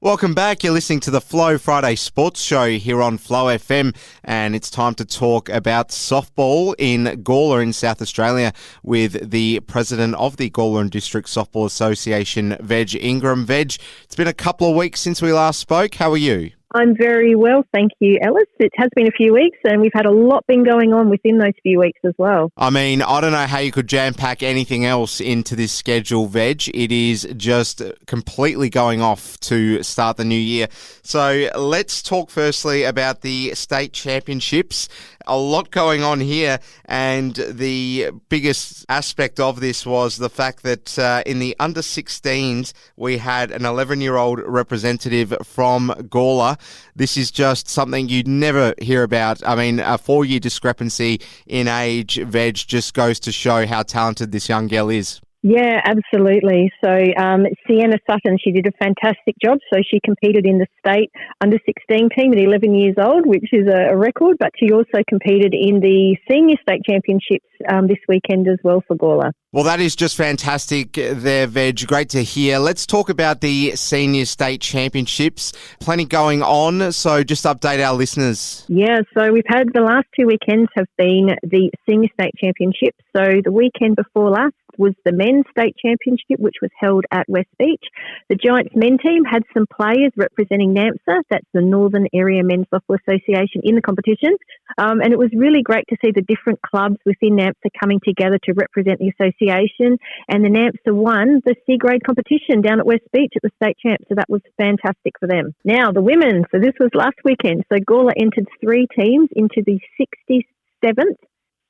Welcome back. You're listening to the Flow Friday Sports Show here on Flow FM, and it's time to talk about softball in Gawler in South Australia with the president of the Gawler and District Softball Association, Veg Ingram. Veg, it's been a couple of weeks since we last spoke. How are you? I'm very well, thank you, Ellis. It has been a few weeks and we've had a lot been going on within those few weeks as well. I mean, I don't know how you could jam-pack anything else into this schedule, Veg. It is just completely going off to start the new year. So let's talk firstly about the state championships. A lot going on here, and the biggest aspect of this was the fact that in the under-16s, we had an 11-year-old representative from Gawler. This is just something you'd never hear about. I mean, a 4-year discrepancy in age, Veg, just goes to show how talented this young girl is. Yeah, absolutely. So Sienna Sutton, she did a fantastic job. So she competed in the state under-16 team at 11 years old, which is a record, but she also competed in the senior state championships this weekend as well for Gawler. Well, that is just fantastic there, Veg. Great to hear. Let's talk about the senior state championships. Plenty going on, so just update our listeners. Yeah, so we've had the last 2 weekends have been the senior state championships. So the weekend before last was the men's state championship, which was held at West Beach. The Giants men team had some players representing NAMSA, that's the Northern Area Men's Softball Association, in the competition. And it was really great to see the different clubs within NAMSA coming together to represent the association. And the NAMSA won the C grade competition down at West Beach at the state champ. So that was fantastic for them. Now, the women. So this was last weekend. So Gawler entered 3 teams into the 67th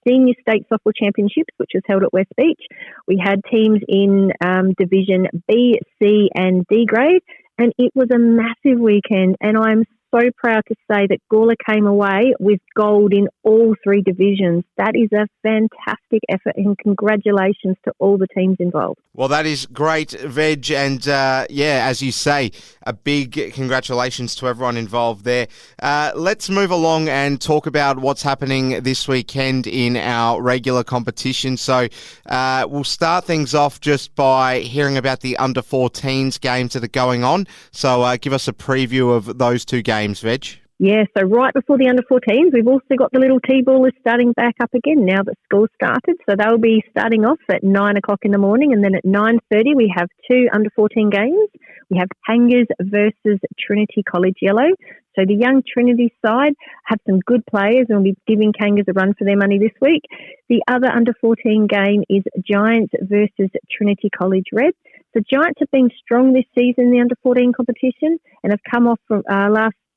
Senior State Softball Championships, which was held at West Beach. We had teams in Division B, C and D grade, and it was a massive weekend, and I'm so proud to say that Gawler came away with gold in all 3 divisions. That is a fantastic effort, and congratulations to all the teams involved. Well, that is great, Veg, and as you say, a big congratulations to everyone involved there. Let's move along and talk about what's happening this weekend in our regular competition. So we'll start things off just by hearing about the under-14s games that are going on. So give us a preview of those 2 games, Veg. Yeah, so right before the under-14s, we've also got the little T-ballers starting back up again now that school started. So they'll be starting off at 9 o'clock in the morning, and then at 9:30 we have 2 under-14 games. We have Kangas versus Trinity College Yellow. So the young Trinity side have some good players, and we'll be giving Kangas a run for their money this week. The other under-14 game is Giants versus Trinity College Red. The Giants have been strong this season in the under-14 competition and have come off from the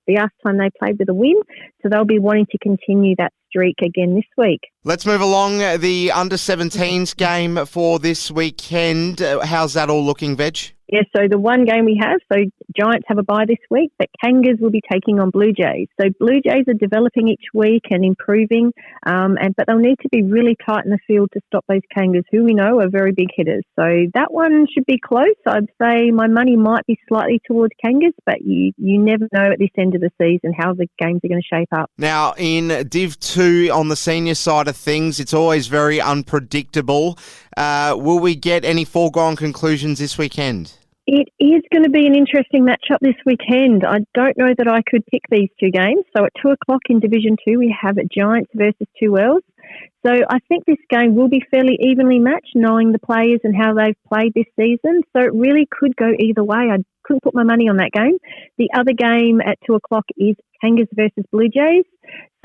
last time they played with a win, so they'll be wanting to continue that streak again this week. Let's move along. The under-17s game for this weekend. How's that all looking, Veg? Yeah, so the one game we have, so Giants have a bye this week, but Kangas will be taking on Blue Jays. So Blue Jays are developing each week and improving, but they'll need to be really tight in the field to stop those Kangas, who we know are very big hitters. So that one should be close. I'd say my money might be slightly towards Kangas, but you never know at this end of the season how the games are going to shape up. Now, in Div 2, on the senior side of things, it's always very unpredictable. Will we get any foregone conclusions this weekend? It is going to be an interesting matchup this weekend. I don't know that I could pick these 2 games. So at 2 o'clock in Division 2, we have Giants versus 2 Wells. So I think this game will be fairly evenly matched, knowing the players and how they've played this season. So it really could go either way. I couldn't put my money on that game. The other game at 2 o'clock is Kangas versus Blue Jays.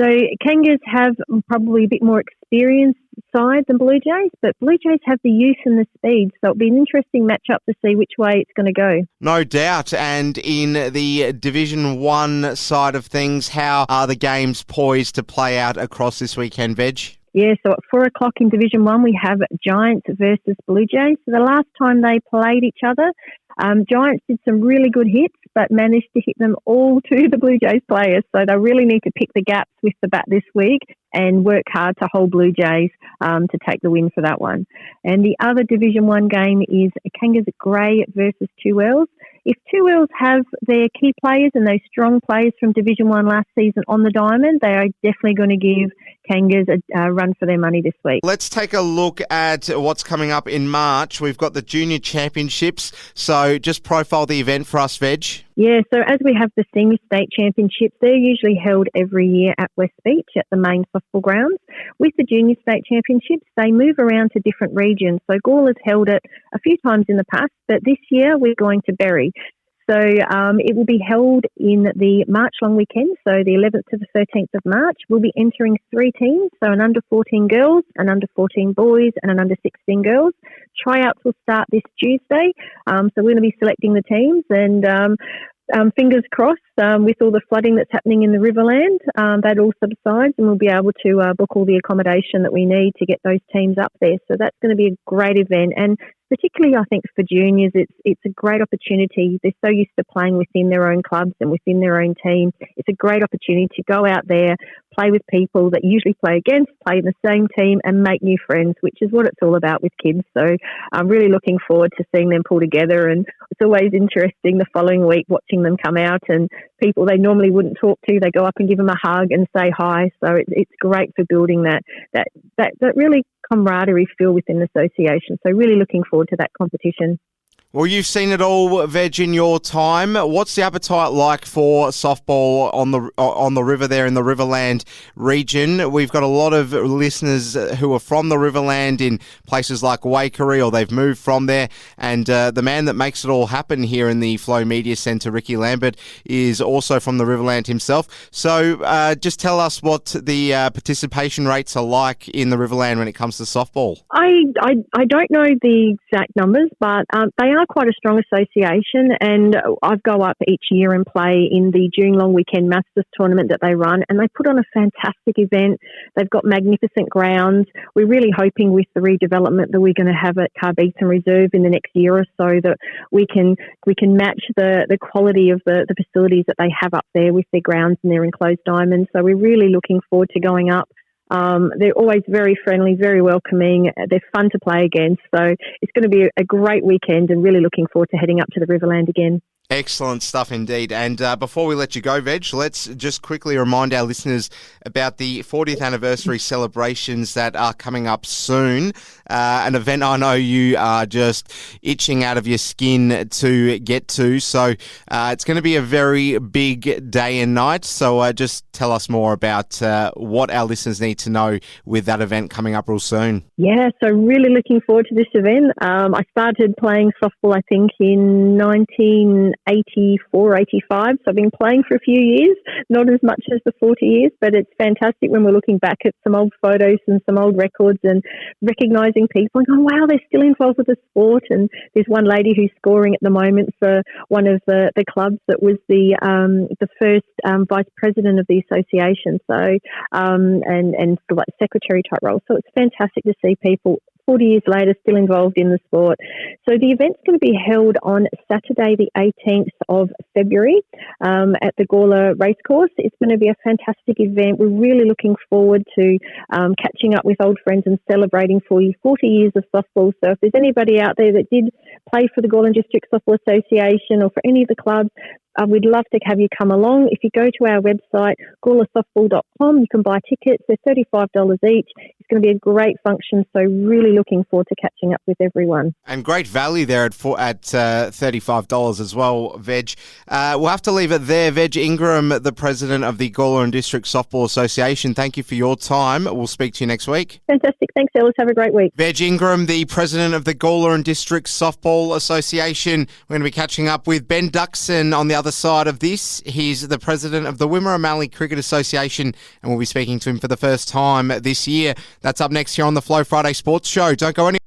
So Kangas have probably a bit more experienced side than Blue Jays, but Blue Jays have the youth and the speed, so it'll be an interesting matchup to see which way it's going to go. No doubt. And in the Division 1 side of things, how are the games poised to play out across this weekend, Veg? Yeah, so at 4 o'clock in Division 1, we have Giants versus Blue Jays. So the last time they played each other, Giants did some really good hits, but managed to hit them all to the Blue Jays players. So they really need to pick the gaps with the bat this week and work hard to hold Blue Jays to take the win for that one. And the other Division 1 game is Kangas Grey versus 2 Wells. if Two Earls have their key players and those strong players from Division 1 last season on the diamond, they are definitely going to give Kangas a run for their money this week. Let's take a look at what's coming up in March. We've got the Junior Championships, so just profile the event for us, Veg. Yeah, so as we have the Senior State Championships, they're usually held every year at West Beach at the main softball grounds. With the Junior State Championships, they move around to different regions. So Gawler's held it a few times in the past, but this year we're going to Berry. So it will be held in the March long weekend, so the 11th to the 13th of March. We'll be entering 3 teams, so an under 14 girls, an under 14 boys, and an under 16 girls. Tryouts will start this Tuesday, so we're going to be selecting the teams, and fingers crossed, with all the flooding that's happening in the Riverland, that all subsides and we'll be able to book all the accommodation that we need to get those teams up there. So that's going to be a great event, and particularly I think for juniors, it's a great opportunity. They're so used to playing within their own clubs and within their own team. It's a great opportunity to go out there, play with people that usually play against, play in the same team and make new friends, which is what it's all about with kids. So I'm really looking forward to seeing them pull together, and it's always interesting the following week watching them come out and people they normally wouldn't talk to, they go up and give them a hug and say hi. So it's great for building that really camaraderie feel within the association. So really looking forward to that competition. Well, you've seen it all, Veg, in your time. What's the appetite like for softball on the river there in the Riverland region? We've got a lot of listeners who are from the Riverland in places like Waikerie, or they've moved from there. And the man that makes it all happen here in the Flow Media Centre, Ricky Lambert, is also from the Riverland himself. So just tell us what the participation rates are like in the Riverland when it comes to softball. I don't know the exact numbers, but they are quite a strong association, and I go up each year and play in the June long weekend Masters tournament that they run, and they put on a fantastic event. They've got magnificent grounds. We're really hoping with the redevelopment that we're going to have at Carbeaton Reserve in the next year or so that we can match the quality of the facilities that they have up there with their grounds and their enclosed diamonds. So we're really looking forward to going up. They're always very friendly, very welcoming. They're fun to play against. So it's going to be a great weekend, and really looking forward to heading up to the Riverland again. Excellent stuff indeed. And before we let you go, Veg, let's just quickly remind our listeners about the 40th anniversary celebrations that are coming up soon. An event I know you are just itching out of your skin to get to. So it's going to be a very big day and night. So just tell us more about what our listeners need to know with that event coming up real soon. Yeah, so really looking forward to this event. I started playing softball, I think, in 1984, 85. So I've been playing for a few years, not as much as the 40 years, but it's fantastic when we're looking back at some old photos and some old records and recognising people and going, wow, they're still involved with the sport. And there's one lady who's scoring at the moment for one of the clubs that was the first vice president of the association. So, and like secretary type role. So it's fantastic to see people 40 years later still involved in the sport. So the event's going to be held on Saturday the 18th of February at the Gawler Racecourse. It's going to be a fantastic event. We're really looking forward to catching up with old friends and celebrating 40 years of softball. So if there's anybody out there that did play for the Gawler District Softball Association or for any of the clubs, we'd love to have you come along. If you go to our website, gawlersoftball.com, you can buy tickets. They're $35 each. It's going to be a great function, so really looking forward to catching up with everyone. And great value there at $35 as well, Veg. We'll have to leave it there. Veg Ingram, the president of the Gawler District Softball Association, thank you for your time. We'll speak to you next week. Fantastic. Thanks, Ellis. Have a great week. Veg Ingram, the president of the Gawler District Softball Association. We're going to be catching up with Ben Duxon on the other side of this. He's the president of the Wimmera Mallee Cricket Association, and we'll be speaking to him for the first time this year. That's up next here on the Flow Friday Sports Show. Don't go anywhere.